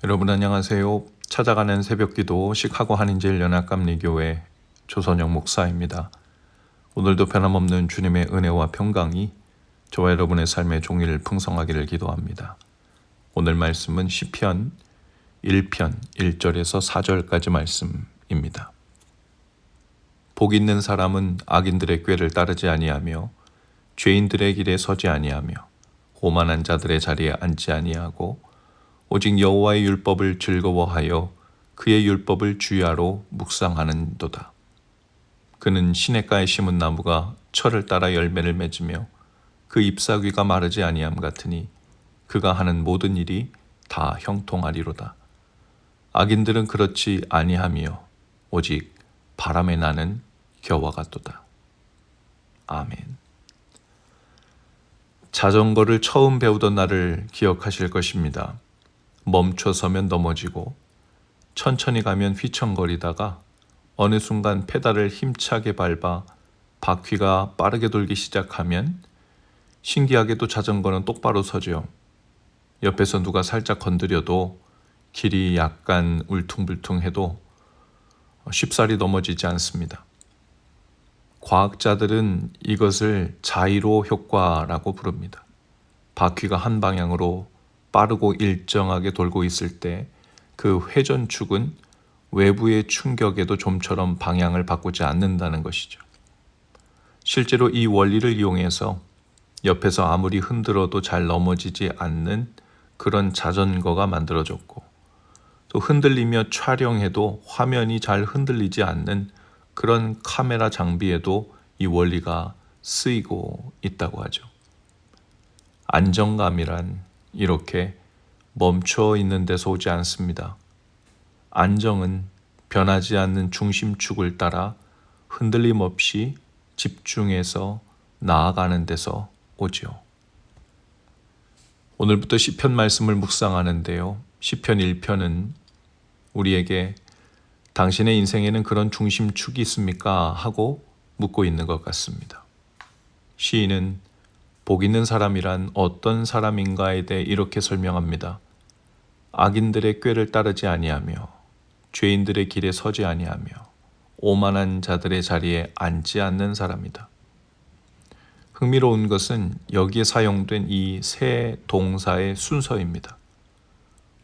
여러분 안녕하세요. 찾아가는 새벽기도 시카고 한인제일연합감리교회 조선영 목사입니다. 오늘도 변함없는 주님의 은혜와 평강이 저와 여러분의 삶의 종일 풍성하기를 기도합니다. 오늘 말씀은 시편 1편 1절에서 4절까지 말씀입니다. 복 있는 사람은 악인들의 꾀를 따르지 아니하며 죄인들의 길에 서지 아니하며 오만한 자들의 자리에 앉지 아니하고 오직 여호와의 율법을 즐거워하여 그의 율법을 주야로 묵상하는도다. 그는 시냇가에 심은 나무가 철을 따라 열매를 맺으며 그 잎사귀가 마르지 아니함 같으니 그가 하는 모든 일이 다 형통하리로다. 악인들은 그렇지 아니하며 오직 바람에 나는 겨와 같도다. 아멘. 자전거를 처음 배우던 날을 기억하실 것입니다. 멈춰서면 넘어지고 천천히 가면 휘청거리다가 어느 순간 페달을 힘차게 밟아 바퀴가 빠르게 돌기 시작하면 신기하게도 자전거는 똑바로 서죠. 옆에서 누가 살짝 건드려도 길이 약간 울퉁불퉁해도 쉽사리 넘어지지 않습니다. 과학자들은 이것을 자이로 효과라고 부릅니다. 바퀴가 한 방향으로 빠르고 일정하게 돌고 있을 때 그 회전축은 외부의 충격에도 좀처럼 방향을 바꾸지 않는다는 것이죠. 실제로 이 원리를 이용해서 옆에서 아무리 흔들어도 잘 넘어지지 않는 그런 자전거가 만들어졌고, 또 흔들리며 촬영해도 화면이 잘 흔들리지 않는 그런 카메라 장비에도 이 원리가 쓰이고 있다고 하죠. 안정감이란 이렇게 멈춰 있는 데서 오지 않습니다. 안정은 변하지 않는 중심축을 따라 흔들림 없이 집중해서 나아가는 데서 오지요. 오늘부터 시편 말씀을 묵상하는데요. 시편 1편은 우리에게 당신의 인생에는 그런 중심축이 있습니까? 하고 묻고 있는 것 같습니다. 시인은 복 있는 사람이란 어떤 사람인가에 대해 이렇게 설명합니다. 악인들의 꾀를 따르지 아니하며 죄인들의 길에 서지 아니하며 오만한 자들의 자리에 앉지 않는 사람이다. 흥미로운 것은 여기에 사용된 이 세 동사의 순서입니다.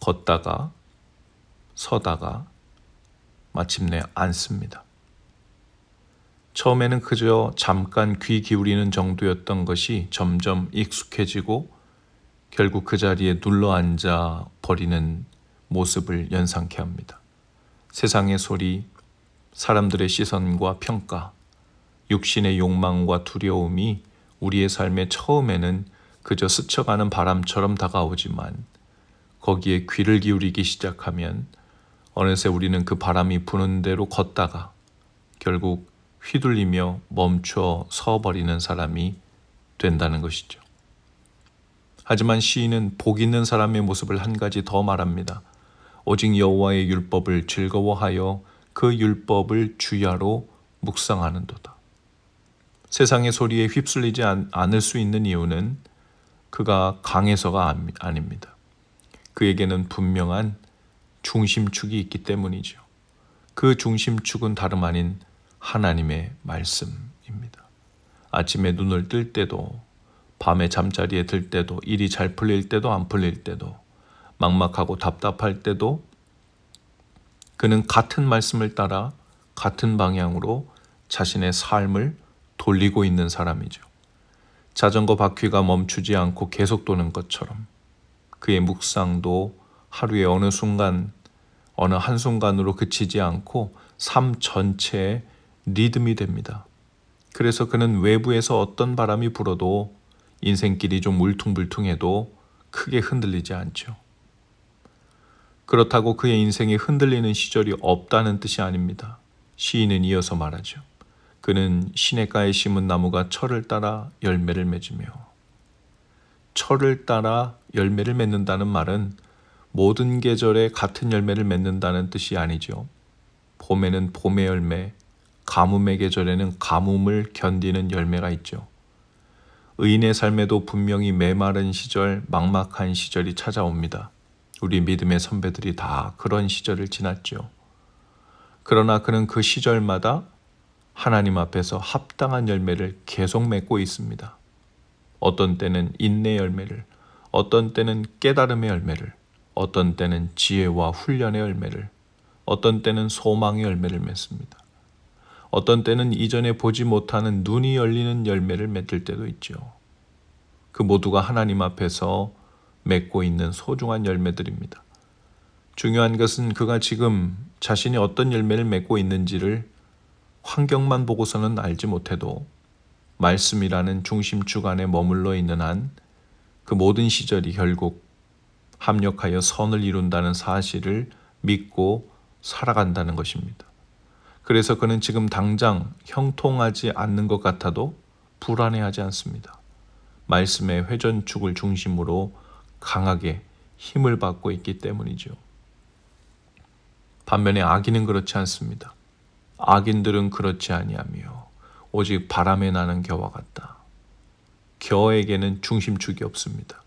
걷다가, 서다가, 마침내 앉습니다. 처음에는 그저 잠깐 귀 기울이는 정도였던 것이 점점 익숙해지고 결국 그 자리에 눌러앉아 버리는 모습을 연상케 합니다. 세상의 소리, 사람들의 시선과 평가, 육신의 욕망과 두려움이 우리의 삶에 처음에는 그저 스쳐가는 바람처럼 다가오지만 거기에 귀를 기울이기 시작하면 어느새 우리는 그 바람이 부는 대로 걷다가 결국 휘둘리며 멈춰 서버리는 사람이 된다는 것이죠. 하지만 시인은 복 있는 사람의 모습을 한 가지 더 말합니다. 오직 여호와의 율법을 즐거워하여 그 율법을 주야로 묵상하는도다. 세상의 소리에 휩쓸리지 않을 수 있는 이유는 그가 강해서가 아닙니다. 그에게는 분명한 중심축이 있기 때문이죠. 그 중심축은 다름 아닌 하나님의 말씀입니다. 아침에 눈을 뜰 때도, 밤에 잠자리에 들 때도, 일이 잘 풀릴 때도 안 풀릴 때도, 막막하고 답답할 때도 그는 같은 말씀을 따라 같은 방향으로 자신의 삶을 돌리고 있는 사람이죠. 자전거 바퀴가 멈추지 않고 계속 도는 것처럼 그의 묵상도 하루의 어느 한순간으로 그치지 않고 삶 전체에 리듬이 됩니다. 그래서 그는 외부에서 어떤 바람이 불어도 인생길이 좀 울퉁불퉁해도 크게 흔들리지 않죠. 그렇다고 그의 인생이 흔들리는 시절이 없다는 뜻이 아닙니다. 시인은 이어서 말하죠. 그는 시냇가에 심은 나무가 철을 따라 열매를 맺으며, 철을 따라 열매를 맺는다는 말은 모든 계절에 같은 열매를 맺는다는 뜻이 아니죠. 봄에는 봄의 열매, 가뭄의 계절에는 가뭄을 견디는 열매가 있죠. 의인의 삶에도 분명히 메마른 시절, 막막한 시절이 찾아옵니다. 우리 믿음의 선배들이 다 그런 시절을 지났죠. 그러나 그는 그 시절마다 하나님 앞에서 합당한 열매를 계속 맺고 있습니다. 어떤 때는 인내의 열매를, 어떤 때는 깨달음의 열매를, 어떤 때는 지혜와 훈련의 열매를, 어떤 때는 소망의 열매를 맺습니다. 어떤 때는 이전에 보지 못하는 눈이 열리는 열매를 맺을 때도 있죠. 그 모두가 하나님 앞에서 맺고 있는 소중한 열매들입니다. 중요한 것은 그가 지금 자신이 어떤 열매를 맺고 있는지를 환경만 보고서는 알지 못해도 말씀이라는 중심축 안에 머물러 있는 한 그 모든 시절이 결국 합력하여 선을 이룬다는 사실을 믿고 살아간다는 것입니다. 그래서 그는 지금 당장 형통하지 않는 것 같아도 불안해하지 않습니다. 말씀의 회전축을 중심으로 강하게 힘을 받고 있기 때문이죠. 반면에 악인은 그렇지 않습니다. 악인들은 그렇지 아니하며 오직 바람에 나는 겨와 같다. 겨에게는 중심축이 없습니다.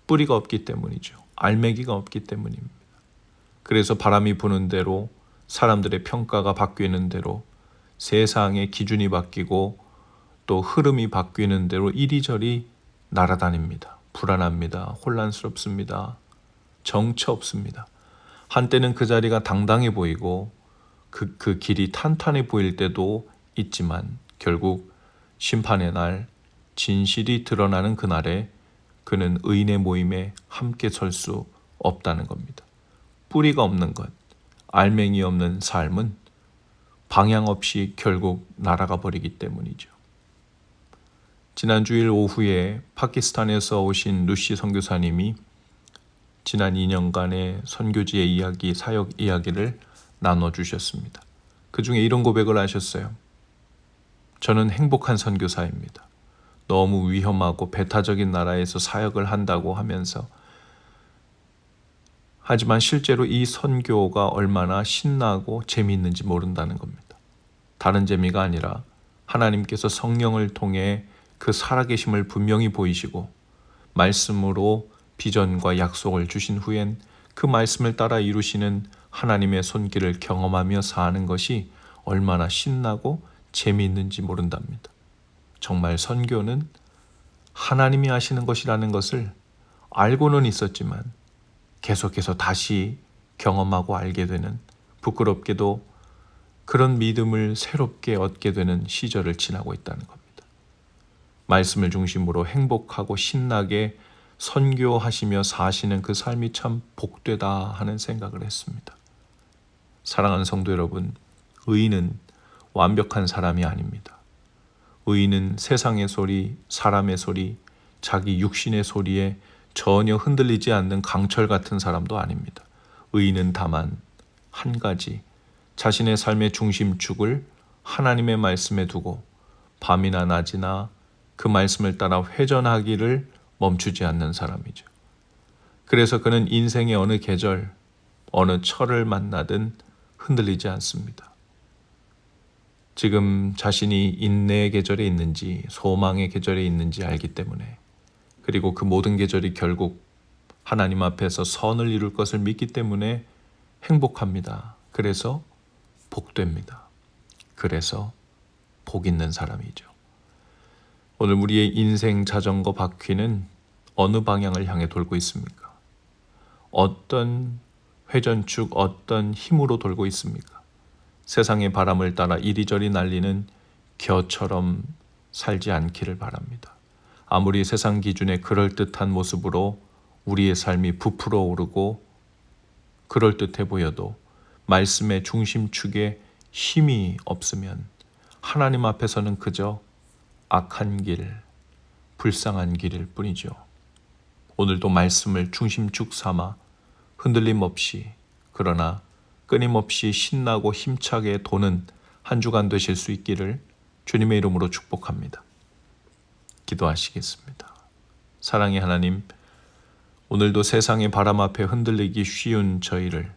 뿌리가 없기 때문이죠. 알맹이가 없기 때문입니다. 그래서 바람이 부는 대로 사람들의 평가가 바뀌는 대로 세상의 기준이 바뀌고 또 흐름이 바뀌는 대로 이리저리 날아다닙니다. 불안합니다. 혼란스럽습니다. 정처 없습니다. 한때는 그 자리가 당당해 보이고 그 길이 탄탄해 보일 때도 있지만 결국 심판의 날 진실이 드러나는 그날에 그는 의인의 모임에 함께 설 수 없다는 겁니다. 뿌리가 없는 것, 알맹이 없는 삶은 방향 없이 결국 날아가 버리기 때문이죠. 지난 주일 오후에 파키스탄에서 오신 루시 선교사님이 지난 2년간의 선교지의 이야기, 사역 이야기를 나눠주셨습니다. 그 중에 이런 고백을 하셨어요. 저는 행복한 선교사입니다. 너무 위험하고 배타적인 나라에서 사역을 한다고 하면서 하지만 실제로 이 선교가 얼마나 신나고 재미있는지 모른다는 겁니다. 다른 재미가 아니라 하나님께서 성령을 통해 그 살아계심을 분명히 보이시고 말씀으로 비전과 약속을 주신 후엔 그 말씀을 따라 이루시는 하나님의 손길을 경험하며 사는 것이 얼마나 신나고 재미있는지 모른답니다. 정말 선교는 하나님이 하시는 것이라는 것을 알고는 있었지만 계속해서 다시 경험하고 알게 되는, 부끄럽게도 그런 믿음을 새롭게 얻게 되는 시절을 지나고 있다는 겁니다. 말씀을 중심으로 행복하고 신나게 선교하시며 사시는 그 삶이 참 복되다 하는 생각을 했습니다. 사랑하는 성도 여러분, 의인은 완벽한 사람이 아닙니다. 의인은 세상의 소리, 사람의 소리, 자기 육신의 소리에 전혀 흔들리지 않는 강철 같은 사람도 아닙니다. 의인은 다만 한 가지, 자신의 삶의 중심축을 하나님의 말씀에 두고 밤이나 낮이나 그 말씀을 따라 회전하기를 멈추지 않는 사람이죠. 그래서 그는 인생의 어느 계절, 어느 철을 만나든 흔들리지 않습니다. 지금 자신이 인내의 계절에 있는지 소망의 계절에 있는지 알기 때문에, 그리고 그 모든 계절이 결국 하나님 앞에서 선을 이룰 것을 믿기 때문에 행복합니다. 그래서 복됩니다. 그래서 복 있는 사람이죠. 오늘 우리의 인생 자전거 바퀴는 어느 방향을 향해 돌고 있습니까? 어떤 회전축, 어떤 힘으로 돌고 있습니까? 세상의 바람을 따라 이리저리 날리는 겨처럼 살지 않기를 바랍니다. 아무리 세상 기준에 그럴듯한 모습으로 우리의 삶이 부풀어 오르고 그럴듯해 보여도 말씀의 중심축에 힘이 없으면 하나님 앞에서는 그저 악한 길, 불쌍한 길일 뿐이죠. 오늘도 말씀을 중심축 삼아 흔들림 없이, 그러나 끊임없이 신나고 힘차게 도는 한 주간 되실 수 있기를 주님의 이름으로 축복합니다. 기도하시겠습니다. 사랑의 하나님, 오늘도 세상의 바람 앞에 흔들리기 쉬운 저희를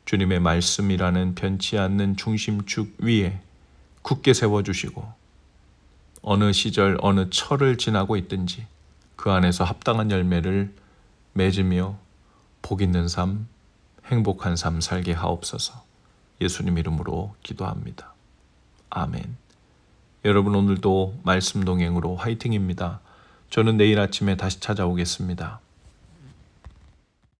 주님의 말씀이라는 변치 않는 중심축 위에 굳게 세워주시고 어느 시절 어느 철을 지나고 있든지 그 안에서 합당한 열매를 맺으며 복 있는 삶, 행복한 삶 살게 하옵소서. 예수님 이름으로 기도합니다. 아멘. 여러분 오늘도 말씀 동행으로 화이팅입니다. 저는 내일 아침에 다시 찾아오겠습니다.